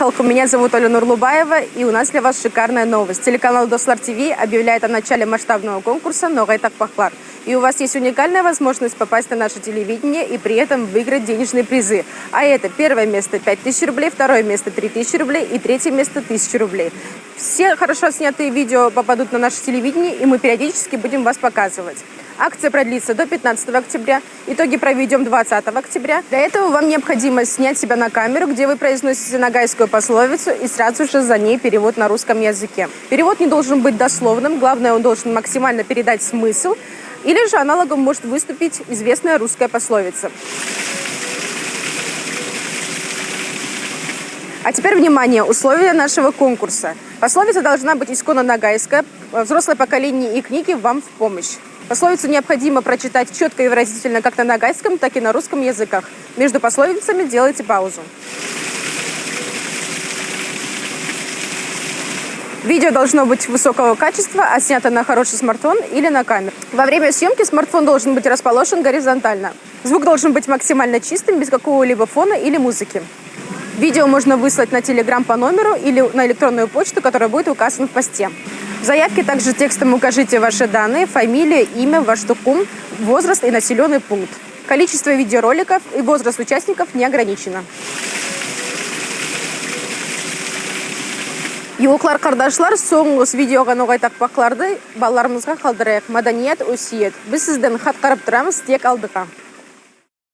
Меня зовут Оля Нурлубаева, и у нас для вас шикарная новость. Телеканал Достлар ТВ объявляет о начале масштабного конкурса «Ногай так пахлар». И у вас есть уникальная возможность попасть на наше телевидение и при этом выиграть денежные призы. А это первое место 5000 рублей, второе место 3000 рублей и третье место 1000 рублей. Все хорошо снятые видео попадут на наше телевидение, и мы периодически будем вас показывать. Акция продлится до 15 октября. Итоги проведем 20 октября. Для этого вам необходимо снять себя на камеру, где вы произносите ногайскую пословицу, и сразу же за ней перевод на русском языке. Перевод не должен быть дословным, главное, он должен максимально передать смысл. Или же аналогом может выступить известная русская пословица. А теперь, внимание, условия нашего конкурса. Пословица должна быть исконно ногайская, взрослое поколение и книги вам в помощь. Пословицу необходимо прочитать четко и выразительно как на ногайском, так и на русском языках. Между пословицами делайте паузу. Видео должно быть высокого качества, а снято на хороший смартфон или на камеру. Во время съемки смартфон должен быть расположен горизонтально. Звук должен быть максимально чистым, без какого-либо фона или музыки. Видео можно выслать на Telegram по номеру или на электронную почту, которая будет указана в посте. В заявке также текстом укажите ваши данные, фамилия, имя, ваш тукум, возраст и населенный пункт. Количество видеороликов и возраст участников не ограничено. Юлклар кардашлар, соңгыс видеоға Ногай так пахларды балаларымызға қалдырайық. Маданият өсиет. Біз сізден хат қарап тұрамыз, тек алдыға.